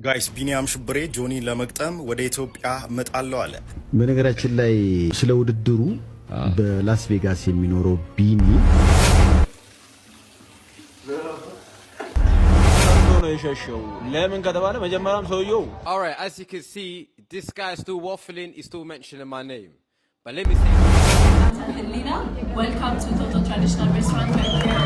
ጋይስ ቢኒያም ሽብሬ ጆኒ ለመግጠም ወደ ኢትዮጵያ መጣለው አለ። በነገራችን ላይ ስለ ውድድሩ በላስ ቬጋስ የሚኖረው ቢኒ ነው የሸሸው ለምን ከተባለ መጀመሪያም ሰውየው all right, as you can see, this guy is still waffling, he's still mentioning my name, but let me say Helena, welcome to Toto Traditional Restaurant right here.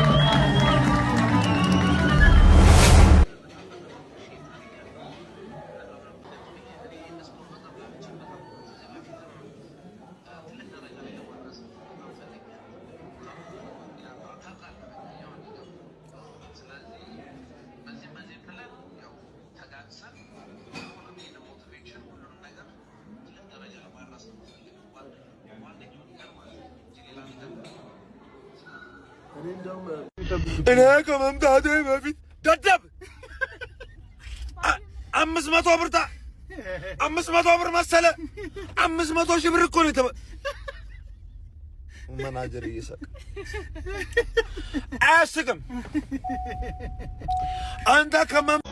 እኔ ከመምጣቴ በፊት ደደብ 500 ብር 500 ብር መሰለ 500 ሺህ ብር እኮ ነው መናጀር እየሳቀ አያስቅም። አንተ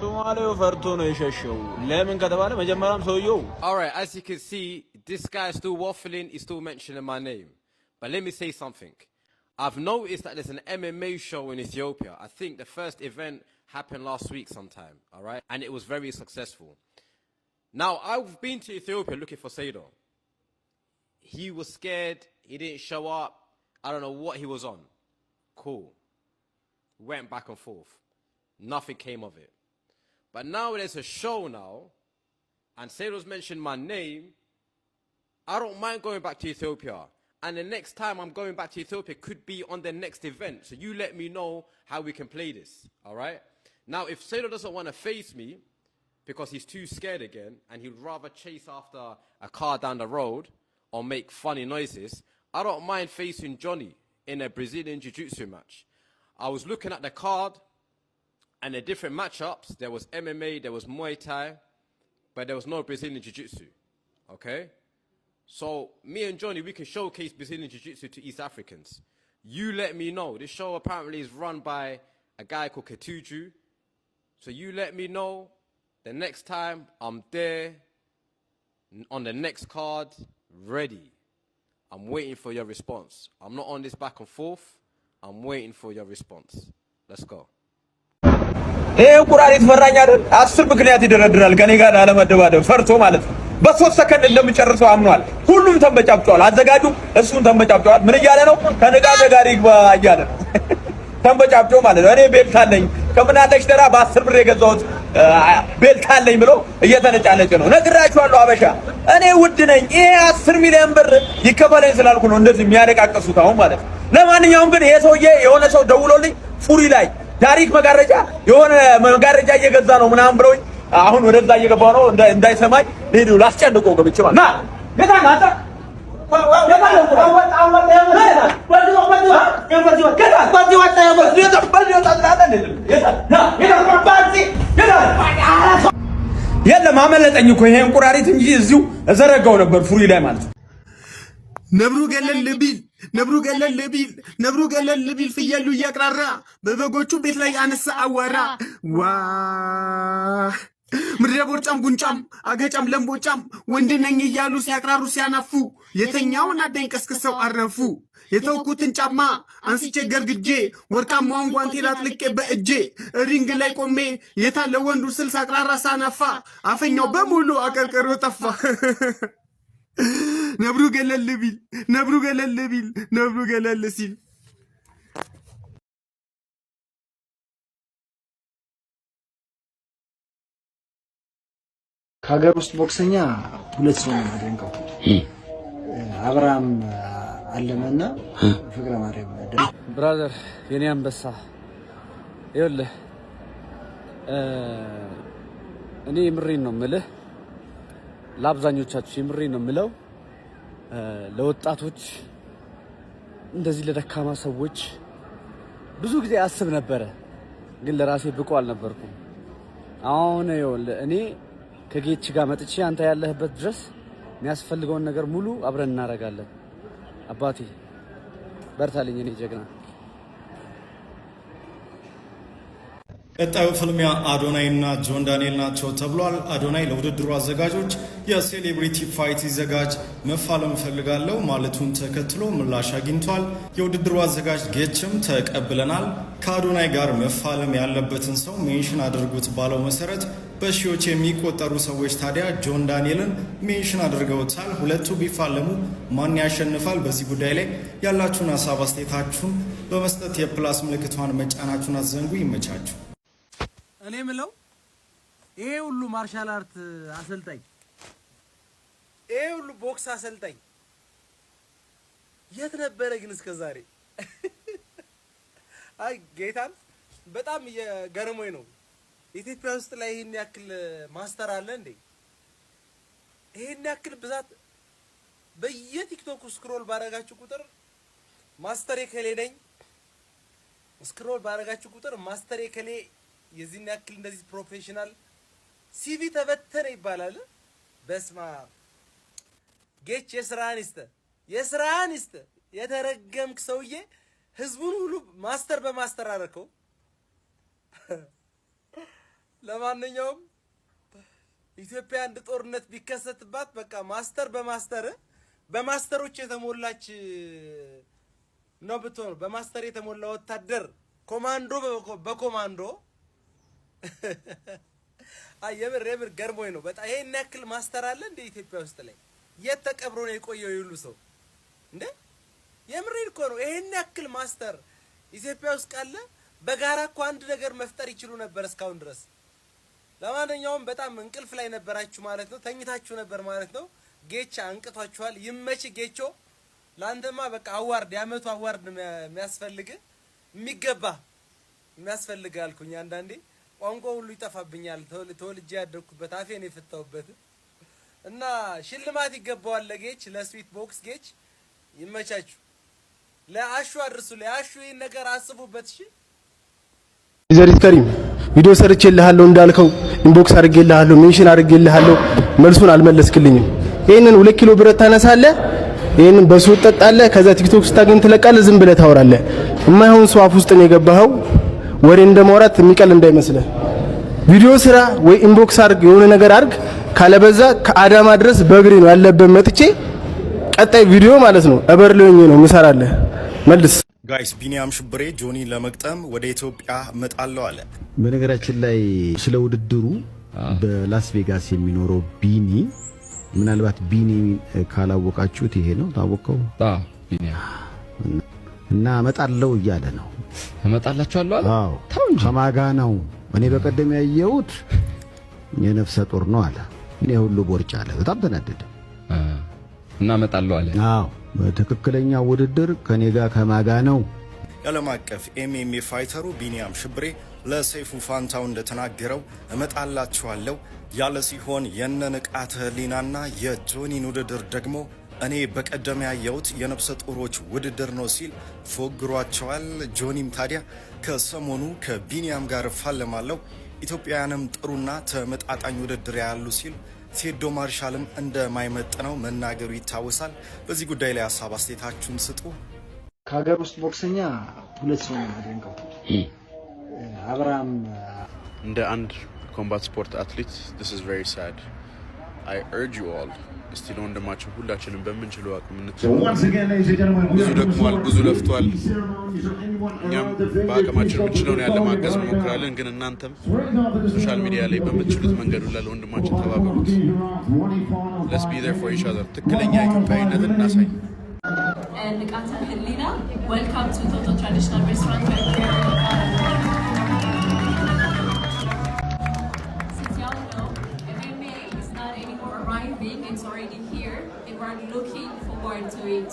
ሶማሌው ፈርቶ ነው የሸሸው ለምን ከተባለ መጀመሪያም ሰውየው all right, as you can see, this guy is still waffling, he's still mentioning my name, but let me say something. I've noticed that there's an MMA show in Ethiopia. I think the first event happened last week sometime, all right? And it was very successful. Now, I've been to Ethiopia looking for Sado. He was scared. He didn't show up. I don't know what he was on. Cool. Went back and forth. Nothing came of it. But now there's a show now, and Sado's mentioned my name. I don't mind going back to Ethiopia. And the next time I'm going back to Ethiopia could be on the next event. So you let me know how we can play this, all right? Now, if Sado doesn't want to face me because he's too scared again and he'd rather chase after a car down the road or make funny noises, I don't mind facing Johnny in a Brazilian Jiu-Jitsu match. I was looking at the card and the different matchups. There was MMA, there was Muay Thai, but there was no Brazilian Jiu-Jitsu, okay? So, me and Johnny, we can showcase Brazilian Jiu-Jitsu to East Africans. You let me know. This show apparently is run by a guy called Ketuju. So you let me know the next time I'm there on the next card, ready. I'm waiting for your response. I'm not on this back and forth. I'm waiting for your response. Let's go. ይሄ ቁራሪት ፈራኛ አይደል 10 ምክንያት ይደረድራል ከኔ ጋር አለመደባደብ ፈርቶ ማለት ነው። በ3 ሰከንድ እንደምጨርሰው አምኗል። ሁሉም ተንበጫብጫዋል። አዘጋጁ እሱን ተንበጫብጫዋል። ምን እያለ ነው? ከነጋደ ጋር ይግባ እያለ ነው። ተንበጫብጫው ማለት ነው። እኔ ቤልት አለኝ ከምናለሽ ተራ በ10 ብር የገዛሁት ቤልት አለኝ ብሎ እየተነጫነጨ ነው። ነግራችኋለሁ አበሻ እኔ ውድ ነኝ። ይሄ 10 ሚሊዮን ብር ይከፈለኝ ስላልኩ ነው እንደዚህ የሚያደቃቀሱት አሁን ማለት ነው። ለማንኛውም ግን ይሄ ሰውዬ የሆነ ሰው ደውሎልኝ ፉሪ ላይ ታሪክ መጋረጃ የሆነ መጋረጃ እየገዛ ነው ምናምን ብለውኝ አሁን ወደዛ እየገባው ነው እንዳይሰማኝ ሄዱ ላስጨንቀው ገብቼ ማለት ና ገታ ናታ የለም አመለጠኝ እኮ ይሄን ቁራሪት እንጂ እዚሁ እዘረጋው ነበር ፉሪ ላይ ማለት ነው። ነብሩ ገለል ቢል ፍየሉ እያቅራራ በበጎቹ ቤት ላይ አነሳ አዋራ ዋ ምድረ ቦርጫም ጉንጫም አገጫም ለምቦጫም ወንድ ነኝ እያሉ ሲያቅራሩ ሲያናፉ የተኛውን አዳኝ ቀስቅሰው አረፉ። የተውኩትን ጫማ አንስቼ ገርግጄ ወርቃማውን ጓንቴ ላጥልቄ በእጄ ሪንግ ላይ ቆሜ የታለ ወንዱ ስል ሳቅራራ ሳናፋ አፈኛው በሙሉ አቀርቅሮ ጠፋ። ነብሩ ገለል ሲል ከሀገር ውስጥ ቦክሰኛ ሁለት ሰው ነው የማደንቀው። አብርሃም አለመና ፍቅረ ማርያም ብራዘር የኔ አንበሳ ይኸውልህ እኔ የምሬን ነው የምልህ ለአብዛኞቻችሁ የምሬን ነው የምለው ለወጣቶች እንደዚህ ለደካማ ሰዎች ብዙ ጊዜ አስብ ነበረ ግን ለራሴ ብቁ አልነበርኩም። አሁን ይኸውልህ እኔ ከጌች ጋር መጥቼ አንተ ያለህበት ድረስ የሚያስፈልገውን ነገር ሙሉ አብረን እናደርጋለን። አባቴ በርታልኝ እኔ ጀግና። ቀጣዩ ፍልሚያ አዶናይ እና ጆን ዳንኤል ናቸው ተብሏል። አዶናይ ለውድድሩ አዘጋጆች የሴሌብሪቲ ፋይት ይዘጋጅ መፋለም ፈልጋለሁ ማለቱን ተከትሎ ምላሽ አግኝቷል። የውድድሩ አዘጋጅ ጌችም ተቀብለናል፣ ከአዶናይ ጋር መፋለም ያለበትን ሰው ሜንሽን አድርጉት ባለው መሰረት በሺዎች የሚቆጠሩ ሰዎች ታዲያ ጆን ዳንኤልን ሜንሽን አድርገውታል። ሁለቱ ቢፋለሙ ማን ያሸንፋል? በዚህ ጉዳይ ላይ ያላችሁን ሀሳብ አስተያየታችሁን በመስጠት የፕላስ ምልክቷን መጫናችሁን አትዘንጉ። ይመቻችሁ። እኔ ምለው ይሄ ሁሉ ማርሻል አርት አሰልጣኝ፣ ይሄ ሁሉ ቦክስ አሰልጣኝ የት ነበረ ግን እስከዛሬ? አይ ጌታን በጣም የገረመኝ ነው። ኢትዮጵያ ውስጥ ላይ ይሄን ያክል ማስተር አለ እንዴ? ይሄን ያክል ብዛት በየቲክቶክ ስክሮል ባረጋችሁ ቁጥር ማስተር የከሌ ነኝ፣ ስክሮል ባረጋችሁ ቁጥር ማስተር የከሌ የዚህን ያክል እንደዚህ ፕሮፌሽናል ሲቪ ተበተነ ይባላል። በስማ ጌች የስራህን ይስጥ የተረገምክ ሰውዬ ህዝቡን ሁሉ ማስተር በማስተር አረከው። ለማንኛውም ኢትዮጵያ አንድ ጦርነት ቢከሰትባት በቃ ማስተር በማስተሮች የተሞላች ነው ብትሆን፣ በማስተር የተሞላ ወታደር ኮማንዶ በኮማንዶ አይ የምር ገርሞኝ ነው በጣም። ይሄን ያክል ማስተር አለ እንደ ኢትዮጵያ ውስጥ ላይ የት ተቀብሮ ነው የቆየው ይሉ ሰው እንዴ? የምሬን እኮ ነው። ይሄን ያክል ማስተር ኢትዮጵያ ውስጥ ካለ በጋራ እኮ አንድ ነገር መፍጠር ይችሉ ነበር እስካሁን ድረስ። ለማንኛውም በጣም እንቅልፍ ላይ ነበራችሁ ማለት ነው፣ ተኝታችሁ ነበር ማለት ነው። ጌቻ አንቅቷችኋል። ይመች ጌቾ፣ ላንተማ በቃ አዋርድ ያመቱ አዋርድ የሚያስፈልግ አልኩኝ። አንዳንዴ ቋንቋ ሁሉ ይጠፋብኛል። ተወልጄ ያደኩበት አፌን የፈታውበት እና ሽልማት ይገባዋል ለጌች፣ ለስዊት ቦክስ ጌች። ይመቻችሁ። ለአሹ አድርሱ፣ ለአሹ ይሄን ነገር አስቡበት። እሺ ዘሪት ከሪም ቪዲዮ ሰርቼልሃለሁ እንዳልከው ኢንቦክስ አድርጌልሃለሁ፣ ሜንሽን አድርጌልሃለሁ፣ መልሱን አልመለስክልኝም። ይሄንን 2 ኪሎ ብረት ታነሳለህ፣ ይሄንን በሱት ጠጣለህ፣ ከዛ ቲክቶክ ስታገኝ ትለቃለህ፣ ዝም ብለህ ታወራለህ። የማይሆን ሰው አፍ ውስጥ ነው የገባኸው። ወሬ እንደማውራት የሚቀል እንዳይመስልህ። ቪዲዮ ስራ ወይ ኢንቦክስ አድርግ፣ የሆነ ነገር አድርግ። ካለበዛ ከአዳማ ድረስ በእግሬ ነው ያለበት መጥቼ ቀጣይ ቪዲዮ ማለት ነው እበርልኝ ነው ምሰራለህ። መልስ ጋይስ ቢኒያም ሽብሬ ጆኒ ለመቅጠም ወደ ኢትዮጵያ መጣለው አለ። በነገራችን ላይ ስለ ውድድሩ በላስ ቬጋስ የሚኖረው ቢኒ፣ ምናልባት ቢኒ ካላወቃችሁት ይሄ ነው ታወቀው ቢኒያም እና መጣለው እያለ ነው። መጣላችኋለሁ አለ። አዎ ከማጋ ነው። እኔ በቀደም ያየሁት የነፍሰ ጡር ነው አለ። እኔ ሁሉ ቦርጭ አለ። በጣም ተናደደ እና መጣለው አለ። አዎ በትክክለኛ ውድድር ከኔ ጋር ከማጋ ነው። የዓለም አቀፍ ኤምኤምኤ ፋይተሩ ቢኒያም ሽብሬ ለሰይፉ ፋንታው እንደተናገረው እመጣላችኋለሁ ያለ ሲሆን የነንቃተ ህሊናና የጆኒን ውድድር ደግሞ እኔ በቀደም ያየሁት የነፍሰ ጡሮች ውድድር ነው ሲል ፎግሯቸዋል። ጆኒም ታዲያ ከሰሞኑ ከቢኒያም ጋር ፋለማለሁ፣ ኢትዮጵያውያንም ጥሩና ተመጣጣኝ ውድድር ያሉ ሲል ቴዶ ማርሻልም እንደማይመጥነው መናገሩ ይታወሳል። በዚህ ጉዳይ ላይ ሀሳብ አስተያየታችሁን ስጡ። ከሀገር ውስጥ ቦክሰኛ 2 ሰው ነው የማደንቀው። አብርሃም እንደ አንድ ኮምባት ስፖርት አትሌት this is very sad. I urge you all እስቲ ለወንድማችን ሁላችንም በምንችለው አቅም ብዙ ደክሟል፣ ብዙ ለፍቷል። እኛም በአቅማችን የምንችለውን ያለ ማገዝ እንሞክራለን። ግን እናንተም ሶሻል ሚዲያ ላይ በምትችሉት መንገድ ሁሉ ለወንድማችን ተባበሩት። let's be there for each other። ትክክለኛ ኢትዮጵያዊነትን እናሳይ። ንቃተ ህሊና welcome to Toto Traditional Restaurant. It's already here, and we're looking forward to it.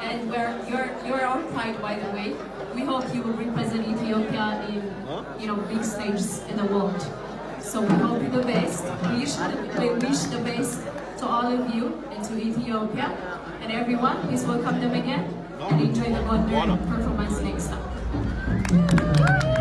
And you're our pride, by the way. We hope you will represent Ethiopia in big stages in the world. So we hope you the best. We wish the best to all of you and to Ethiopia and everyone. Please welcome them again and enjoy the wonder performance next time.